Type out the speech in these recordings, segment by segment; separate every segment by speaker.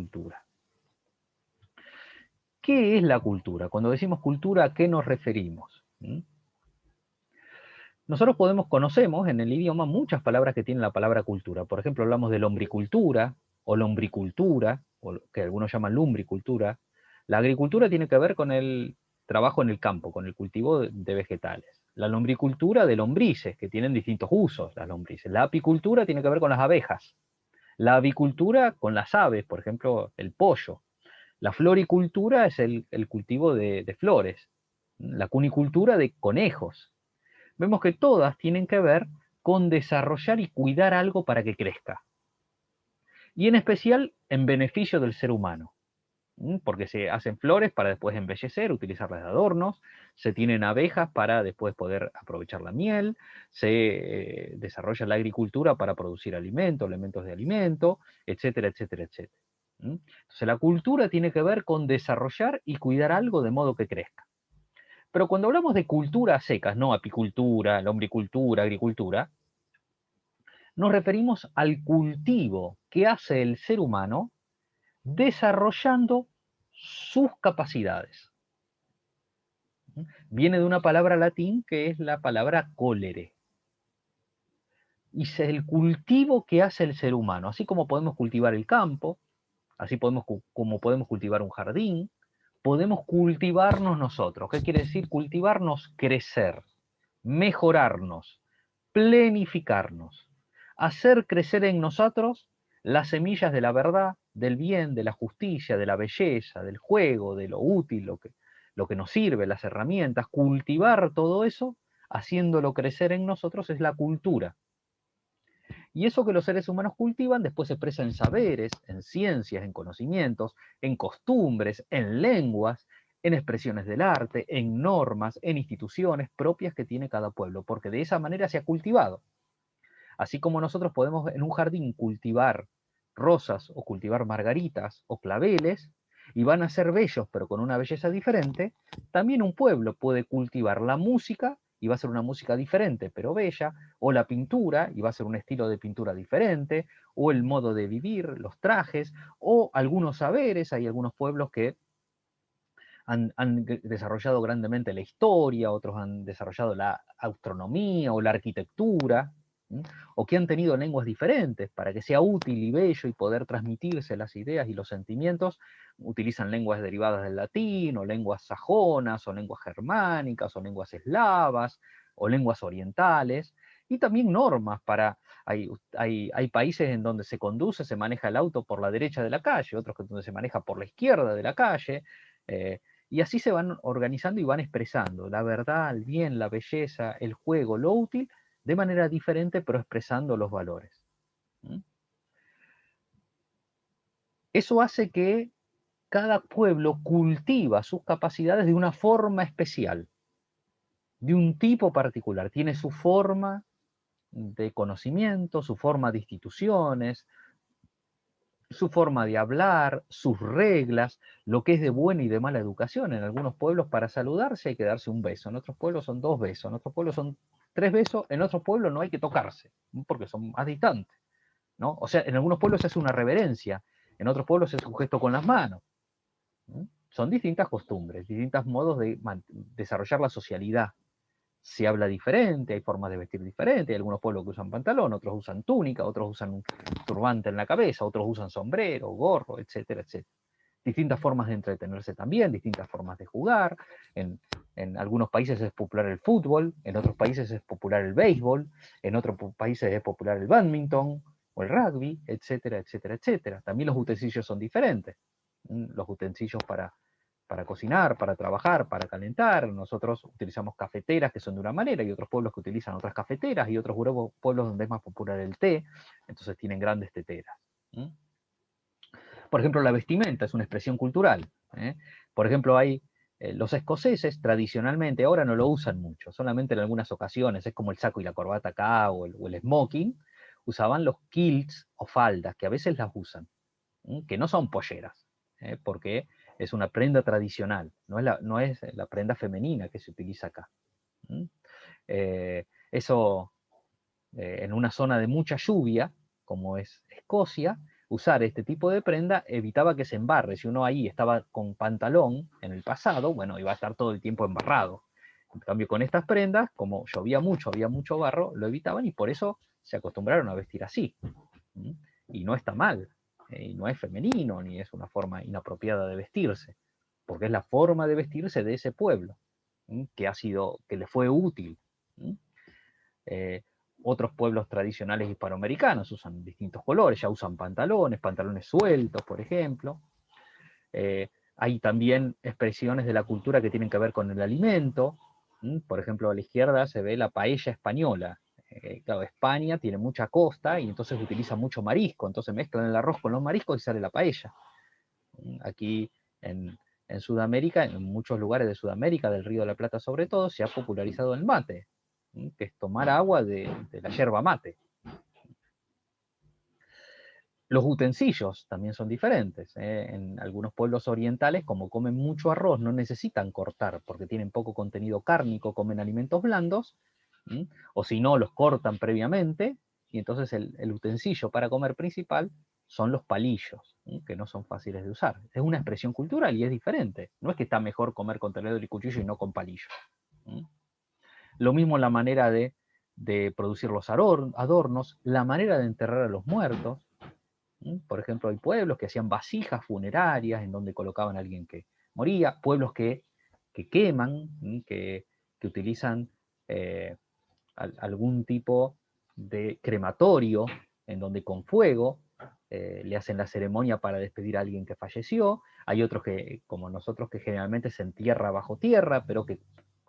Speaker 1: cultura. ¿Qué es la cultura? Cuando decimos cultura, ¿a qué nos referimos? Nosotros conocemos en el idioma muchas palabras que tienen la palabra cultura. Por ejemplo, hablamos de lombricultura o lombricultura, o que algunos llaman lumbricultura. La agricultura tiene que ver con el trabajo en el campo, con el cultivo de vegetales. La lombricultura de lombrices, que tienen distintos usos las lombrices. La apicultura tiene que ver con las abejas. La avicultura con las aves, por ejemplo, el pollo. La floricultura es el cultivo de flores. La cunicultura de conejos. Vemos que todas tienen que ver con desarrollar y cuidar algo para que crezca. Y en especial en beneficio del ser humano. Porque se hacen flores para después embellecer, utilizarlas de adornos, se tienen abejas para después poder aprovechar la miel, se desarrolla la agricultura para producir alimentos, elementos de alimento, etcétera, etcétera, etcétera. Entonces la cultura tiene que ver con desarrollar y cuidar algo de modo que crezca. Pero cuando hablamos de culturas secas, no apicultura, lombricultura, agricultura, nos referimos al cultivo que hace el ser humano desarrollando sus capacidades. Viene de una palabra latín que es la palabra colere. Y es el cultivo que hace el ser humano, así como podemos cultivar el campo, así como podemos cultivar un jardín, podemos cultivarnos nosotros. ¿Qué quiere decir cultivarnos? Crecer, mejorarnos, plenificarnos, hacer crecer en nosotros las semillas de la verdad, del bien, de la justicia, de la belleza, del juego, de lo útil, lo que nos sirve, las herramientas, cultivar todo eso, haciéndolo crecer en nosotros, es la cultura. Y eso que los seres humanos cultivan después se expresa en saberes, en ciencias, en conocimientos, en costumbres, en lenguas, en expresiones del arte, en normas, en instituciones propias que tiene cada pueblo, porque de esa manera se ha cultivado. Así como nosotros podemos en un jardín cultivar rosas o cultivar margaritas o claveles, y van a ser bellos pero con una belleza diferente, también un pueblo puede cultivar la música y va a ser una música diferente pero bella, o la pintura y va a ser un estilo de pintura diferente, o el modo de vivir, los trajes, o algunos saberes. Hay algunos pueblos que han desarrollado grandemente la historia, otros han desarrollado la astronomía o la arquitectura, o que han tenido lenguas diferentes para que sea útil y bello y poder transmitirse las ideas y los sentimientos. Utilizan lenguas derivadas del latín, o lenguas sajonas, o lenguas germánicas, o lenguas eslavas, o lenguas orientales, y también normas para... Hay países en donde se maneja el auto por la derecha de la calle, otros donde se maneja por la izquierda de la calle, y así se van organizando y van expresando la verdad, el bien, la belleza, el juego, lo útil, de manera diferente, pero expresando los valores. Eso hace que cada pueblo cultiva sus capacidades de una forma especial, de un tipo particular. Tiene su forma de conocimiento, su forma de instituciones, su forma de hablar, sus reglas, lo que es de buena y de mala educación. En algunos pueblos para saludarse hay que darse un beso, en otros pueblos son 2 besos, en otros pueblos son 3 besos, en otros pueblos no hay que tocarse, porque son más distantes, ¿no? O sea, en algunos pueblos se hace una reverencia, en otros pueblos es un gesto con las manos. Son distintas costumbres, distintos modos de desarrollar la socialidad. Se habla diferente, hay formas de vestir diferentes, hay algunos pueblos que usan pantalón, otros usan túnica, otros usan un turbante en la cabeza, otros usan sombrero, gorro, etcétera, etcétera. Distintas formas de entretenerse también, distintas formas de jugar. En algunos países es popular el fútbol, en otros países es popular el béisbol, en otros países es popular el bádminton o el rugby, etcétera, etcétera, etcétera. También los utensilios son diferentes. Los utensilios para cocinar, para trabajar, para calentar. Nosotros utilizamos cafeteras que son de una manera, y otros pueblos que utilizan otras cafeteras, y otros pueblos donde es más popular el té, entonces tienen grandes teteras. Por ejemplo, la vestimenta es una expresión cultural. Por ejemplo, hay los escoceses tradicionalmente, ahora no lo usan mucho, solamente en algunas ocasiones, es como el saco y la corbata acá, o el smoking, usaban los kilts o faldas, que a veces las usan, que no son polleras, porque es una prenda tradicional, no es la prenda femenina que se utiliza acá. Eso en una zona de mucha lluvia, como es Escocia, usar este tipo de prenda evitaba que se embarre. Si uno ahí estaba con pantalón en el pasado, bueno, iba a estar todo el tiempo embarrado. En cambio, con estas prendas, como llovía mucho, había mucho barro, lo evitaban y por eso se acostumbraron a vestir así. Y no está mal, y no es femenino, ni es una forma inapropiada de vestirse, porque es la forma de vestirse de ese pueblo, que le fue útil. Eh, Otros pueblos tradicionales hispanoamericanos usan distintos colores, ya usan pantalones sueltos, por ejemplo. Hay también expresiones de la cultura que tienen que ver con el alimento. Por ejemplo, a la izquierda se ve la paella española. Claro, España tiene mucha costa y entonces utiliza mucho marisco, entonces mezclan el arroz con los mariscos y sale la paella. Aquí en Sudamérica, en muchos lugares de Sudamérica, del Río de la Plata sobre todo, se ha popularizado el mate, que es tomar agua de la yerba mate. Los utensilios también son diferentes. En algunos pueblos orientales, como comen mucho arroz, no necesitan cortar porque tienen poco contenido cárnico, comen alimentos blandos, o si no, los cortan previamente, y entonces el utensilio para comer principal son los palillos, que no son fáciles de usar. Es una expresión cultural y es diferente. No es que está mejor comer con tenedor y cuchillo y no con palillo. Lo mismo la manera de producir los adornos, la manera de enterrar a los muertos. Por ejemplo, hay pueblos que hacían vasijas funerarias en donde colocaban a alguien que moría, pueblos que queman, que utilizan algún tipo de crematorio en donde con fuego le hacen la ceremonia para despedir a alguien que falleció. Hay otros que, como nosotros, que generalmente se entierra bajo tierra, pero que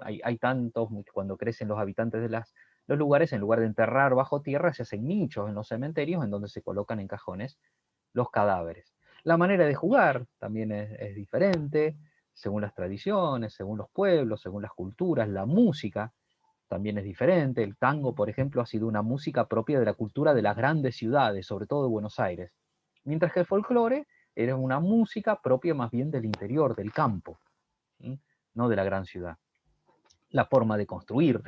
Speaker 1: hay tantos, cuando crecen los habitantes de los lugares, en lugar de enterrar bajo tierra, se hacen nichos en los cementerios en donde se colocan en cajones los cadáveres. La manera de jugar también es diferente, según las tradiciones, según los pueblos, según las culturas. La música también es diferente. El tango, por ejemplo, ha sido una música propia de la cultura de las grandes ciudades, sobre todo de Buenos Aires. Mientras que el folclore era una música propia más bien del interior, del campo, no de la gran ciudad. La forma de construir.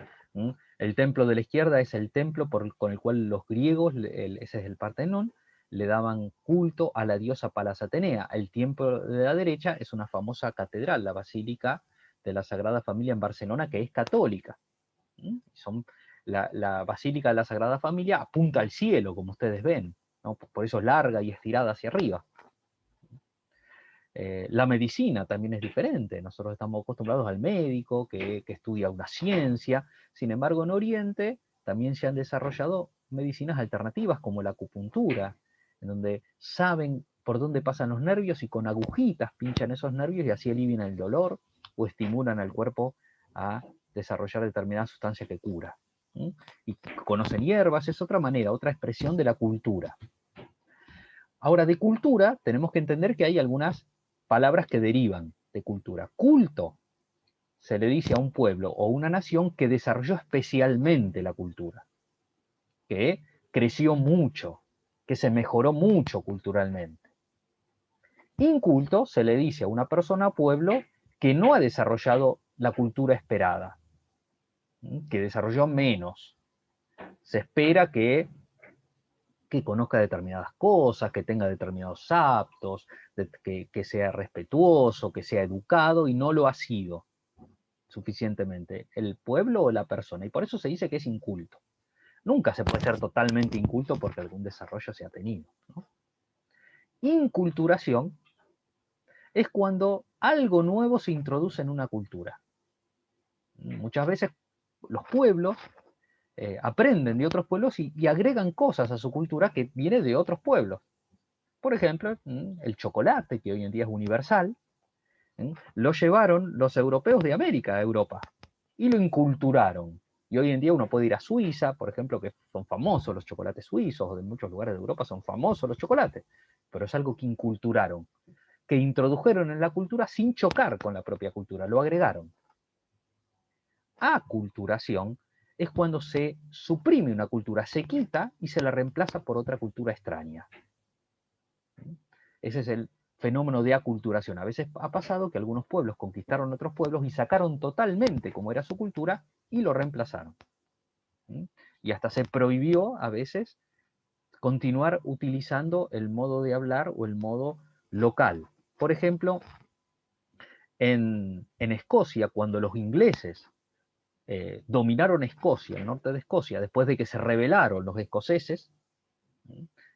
Speaker 1: El templo de la izquierda es el templo con el cual los griegos, ese es el Partenón, le daban culto a la diosa Palas Atenea. El templo de la derecha es una famosa catedral, la Basílica de la Sagrada Familia en Barcelona, que es católica. La Basílica de la Sagrada Familia apunta al cielo, como ustedes ven, ¿no? Por eso es larga y estirada hacia arriba. La medicina también es diferente. Nosotros estamos acostumbrados al médico que estudia una ciencia. Sin embargo, en Oriente también se han desarrollado medicinas alternativas como la acupuntura, en donde saben por dónde pasan los nervios y con agujitas pinchan esos nervios y así alivian el dolor o estimulan al cuerpo a desarrollar determinada sustancia que cura. Y conocen hierbas, es otra manera, otra expresión de la cultura. Ahora, de cultura tenemos que entender que hay algunas palabras que derivan de cultura. Culto se le dice a un pueblo o una nación que desarrolló especialmente la cultura, que creció mucho, que se mejoró mucho culturalmente. Inculto se le dice a una persona o pueblo que no ha desarrollado la cultura esperada, que desarrolló menos. Se espera que conozca determinadas cosas, que tenga determinados aptos, que sea respetuoso, que sea educado, y no lo ha sido suficientemente el pueblo o la persona. Y por eso se dice que es inculto. Nunca se puede ser totalmente inculto porque algún desarrollo se ha tenido, ¿no? Inculturación es cuando algo nuevo se introduce en una cultura. Muchas veces los pueblos aprenden de otros pueblos y agregan cosas a su cultura que viene de otros pueblos. Por ejemplo, el chocolate, que hoy en día es universal, lo llevaron los europeos de América a Europa y lo inculturaron. Y hoy en día uno puede ir a Suiza, por ejemplo, que son famosos los chocolates suizos, o de muchos lugares de Europa son famosos los chocolates, pero es algo que inculturaron, que introdujeron en la cultura sin chocar con la propia cultura, lo agregaron. Aculturación es cuando se suprime una cultura, se quita y se la reemplaza por otra cultura extraña. Ese es el fenómeno de aculturación. A veces ha pasado que algunos pueblos conquistaron otros pueblos y sacaron totalmente como era su cultura y lo reemplazaron. Y hasta se prohibió a veces continuar utilizando el modo de hablar o el modo local. Por ejemplo, en Escocia, cuando los ingleses dominaron Escocia, el norte de Escocia, después de que se rebelaron los escoceses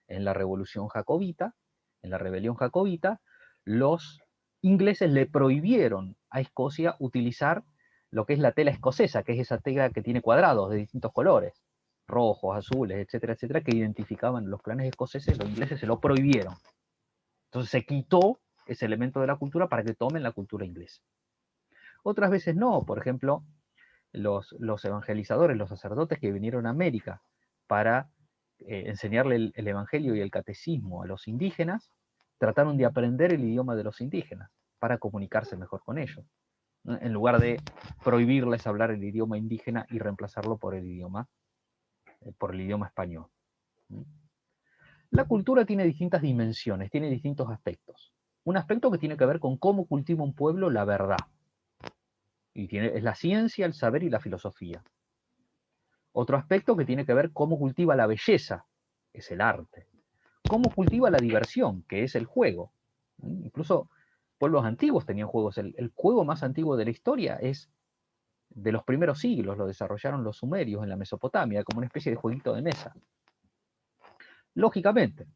Speaker 1: en la revolución jacobita, en la rebelión jacobita, los ingleses le prohibieron a Escocia utilizar lo que es la tela escocesa, que es esa tela que tiene cuadrados de distintos colores, rojos, azules, etcétera, etcétera, que identificaban los clanes escoceses. Los ingleses se lo prohibieron. Entonces se quitó ese elemento de la cultura para que tomen la cultura inglesa. Otras veces no. Por ejemplo, los evangelizadores, los sacerdotes que vinieron a América para enseñarle el evangelio y el catecismo a los indígenas, trataron de aprender el idioma de los indígenas para comunicarse mejor con ellos, ¿no? En lugar de prohibirles hablar el idioma indígena y reemplazarlo por el idioma español. La cultura tiene distintas dimensiones, tiene distintos aspectos. Un aspecto que tiene que ver con cómo cultiva un pueblo la verdad. Y es la ciencia, el saber y la filosofía. Otro aspecto que tiene que ver cómo cultiva la belleza, es el arte. Cómo cultiva la diversión, que es el juego. Incluso pueblos antiguos tenían juegos. El juego más antiguo de la historia es de los primeros siglos, lo desarrollaron los sumerios en la Mesopotamia, como una especie de jueguito de mesa. Lógicamente,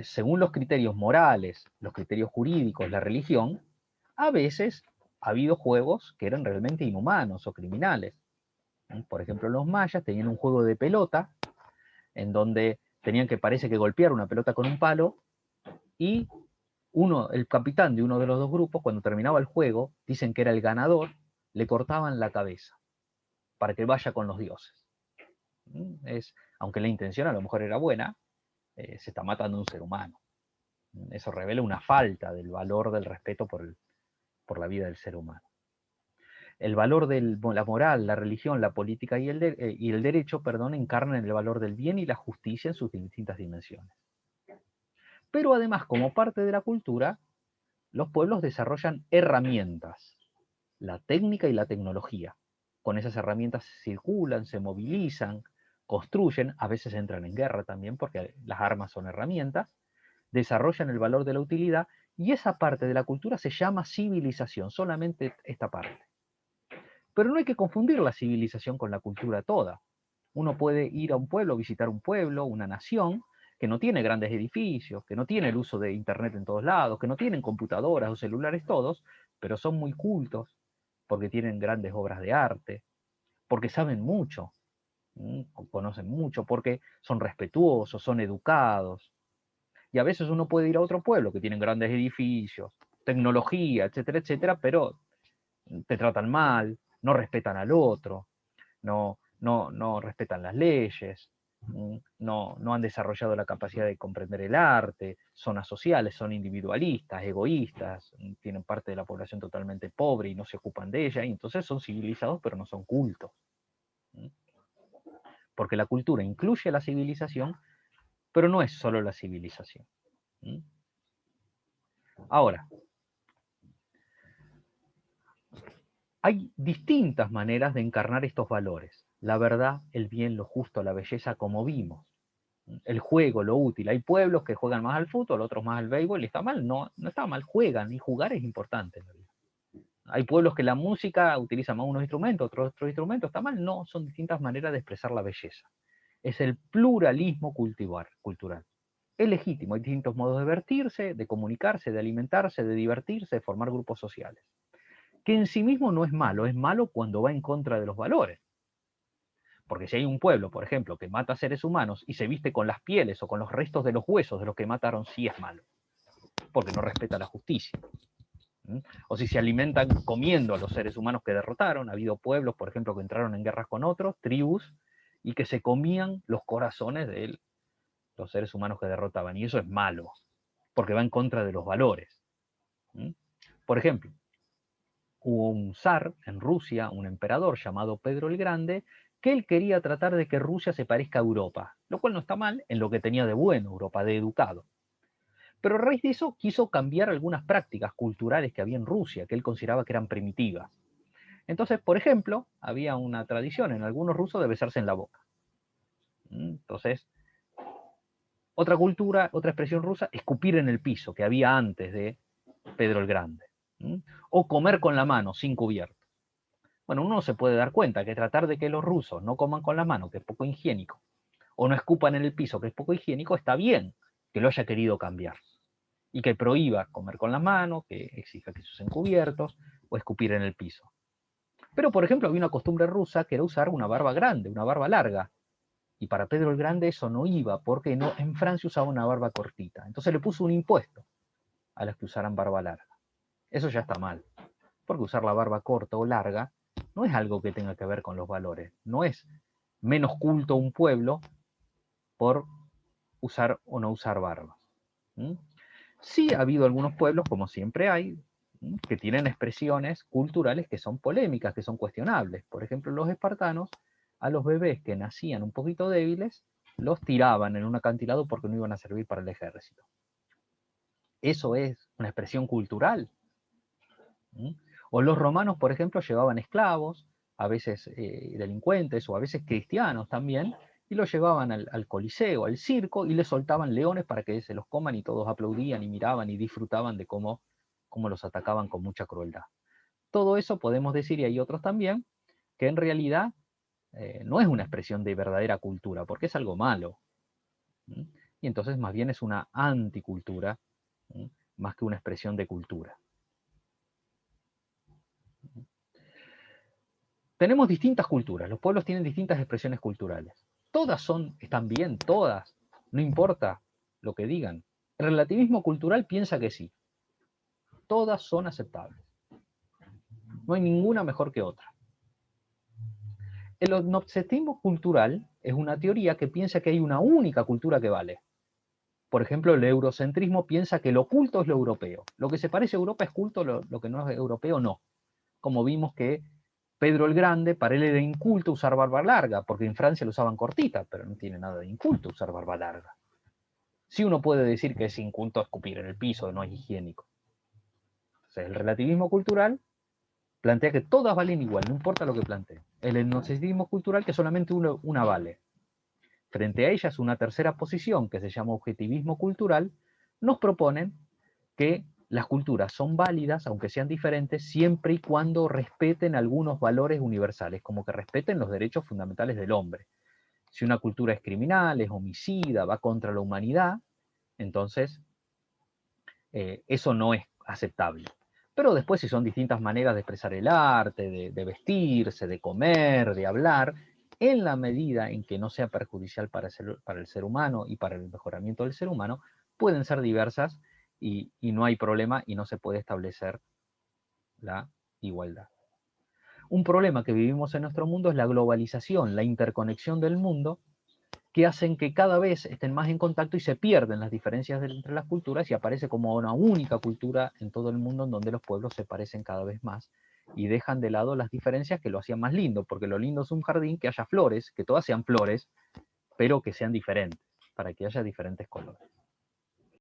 Speaker 1: según los criterios morales, los criterios jurídicos, la religión, a veces ha habido juegos que eran realmente inhumanos o criminales. Por ejemplo, los mayas tenían un juego de pelota, en donde tenían que, parece que, golpear una pelota con un palo, y el capitán de uno de los dos grupos, cuando terminaba el juego, dicen que era el ganador, le cortaban la cabeza, para que vaya con los dioses. Aunque la intención a lo mejor era buena, se está matando a un ser humano. Eso revela una falta del valor del respeto por la vida del ser humano. El valor de la moral, la religión, la política y el derecho, encarnan el valor del bien y la justicia en sus distintas dimensiones. Pero además, como parte de la cultura, los pueblos desarrollan herramientas, la técnica y la tecnología. Con esas herramientas circulan, se movilizan, construyen, a veces entran en guerra también, porque las armas son herramientas, desarrollan el valor de la utilidad, y esa parte de la cultura se llama civilización, solamente esta parte. Pero no hay que confundir la civilización con la cultura toda. Uno puede ir a un pueblo, visitar un pueblo, una nación, que no tiene grandes edificios, que no tiene el uso de internet en todos lados, que no tienen computadoras o celulares todos, pero son muy cultos, porque tienen grandes obras de arte, porque saben mucho, conocen mucho, porque son respetuosos, son educados. Y a veces uno puede ir a otro pueblo que tienen grandes edificios, tecnología, etcétera, etcétera, pero te tratan mal, no respetan al otro, no respetan las leyes, no han desarrollado la capacidad de comprender el arte, son asociales, son individualistas, egoístas, tienen parte de la población totalmente pobre y no se ocupan de ella, y entonces son civilizados pero no son cultos. Porque la cultura incluye la civilización, pero no es solo la civilización. Ahora, hay distintas maneras de encarnar estos valores: la verdad, el bien, lo justo, la belleza, como vimos. El juego, lo útil. Hay pueblos que juegan más al fútbol, otros más al béisbol, y está mal, no está mal, juegan, y jugar es importante en realidad. Hay pueblos que la música utiliza más unos instrumentos, otros instrumentos, está mal, no, son distintas maneras de expresar la belleza. Es el pluralismo cultural. Es legítimo, hay distintos modos de vertirse, de comunicarse, de alimentarse, de divertirse, de formar grupos sociales. Que en sí mismo no es malo cuando va en contra de los valores. Porque si hay un pueblo, por ejemplo, que mata seres humanos y se viste con las pieles o con los restos de los huesos de los que mataron, sí es malo, porque no respeta la justicia. O si se alimentan comiendo a los seres humanos que derrotaron. Ha habido pueblos, por ejemplo, que entraron en guerras con otros, tribus, y que se comían los corazones de los seres humanos que derrotaban, y eso es malo, porque va en contra de los valores. Por ejemplo, hubo un zar en Rusia, un emperador llamado Pedro el Grande, que él quería tratar de que Rusia se parezca a Europa, lo cual no está mal en lo que tenía de bueno Europa, de educado. Pero a raíz de eso quiso cambiar algunas prácticas culturales que había en Rusia, que él consideraba que eran primitivas. Entonces, por ejemplo, había una tradición en algunos rusos de besarse en la boca. Entonces, Otra cultura, otra expresión rusa, escupir en el piso, que había antes de Pedro el Grande. O comer con la mano, sin cubierto. Bueno, uno se puede dar cuenta que tratar de que los rusos no coman con la mano, que es poco higiénico, o no escupan en el piso, que es poco higiénico, está bien que lo haya querido cambiar. Y que prohíba comer con las manos, que exija que se usen cubiertos, o escupir en el piso. Pero, por ejemplo, había una costumbre rusa que era usar una barba grande, una barba larga. Y para Pedro el Grande eso no iba, porque no, en Francia usaba una barba cortita. Entonces le puso un impuesto a los que usaran barba larga. Eso ya está mal, porque usar la barba corta o larga no es algo que tenga que ver con los valores. No es menos culto un pueblo por usar o no usar barba. Sí ha habido algunos pueblos, como siempre hay, que tienen expresiones culturales que son polémicas, que son cuestionables. Por ejemplo, los espartanos, a los bebés que nacían un poquito débiles, los tiraban en un acantilado porque no iban a servir para el ejército. Eso es una expresión cultural. O los romanos, por ejemplo, llevaban esclavos, a veces delincuentes o a veces cristianos también, y los llevaban al coliseo, al circo, y les soltaban leones para que se los coman y todos aplaudían y miraban y disfrutaban de cómo los atacaban con mucha crueldad. Todo eso podemos decir, y hay otros también, que en realidad no es una expresión de verdadera cultura, porque es algo malo. Y entonces más bien es una anticultura, más que una expresión de cultura. Tenemos distintas culturas, los pueblos tienen distintas expresiones culturales. Todas están bien, todas, no importa lo que digan. El relativismo cultural piensa que sí, todas son aceptables. No hay ninguna mejor que otra. El etnocentrismo cultural es una teoría que piensa que hay una única cultura que vale. Por ejemplo, el eurocentrismo piensa que lo culto es lo europeo. Lo que se parece a Europa es culto, lo que no es europeo no. Como vimos que Pedro el Grande, para él era inculto usar barba larga, porque en Francia lo usaban cortita, pero no tiene nada de inculto usar barba larga. Sí uno puede decir que es inculto escupir en el piso, no es higiénico. Entonces, el relativismo cultural plantea que todas valen igual, no importa lo que plantee. El etnocentrismo cultural que solamente una vale. Frente a ellas, una tercera posición, que se llama objetivismo cultural, nos proponen que las culturas son válidas, aunque sean diferentes, siempre y cuando respeten algunos valores universales, como que respeten los derechos fundamentales del hombre. Si una cultura es criminal, es homicida, va contra la humanidad, entonces eso no es aceptable. Pero después, si son distintas maneras de expresar el arte, de vestirse, de comer, de hablar, en la medida en que no sea perjudicial para el ser humano y para el mejoramiento del ser humano, pueden ser diversas y no hay problema y no se puede establecer la igualdad. Un problema que vivimos en nuestro mundo es la globalización, la interconexión del mundo, que hacen que cada vez estén más en contacto y se pierden las diferencias entre las culturas y aparece como una única cultura en todo el mundo en donde los pueblos se parecen cada vez más y dejan de lado las diferencias que lo hacían más lindo, porque lo lindo es un jardín que haya flores, que todas sean flores, pero que sean diferentes, para que haya diferentes colores.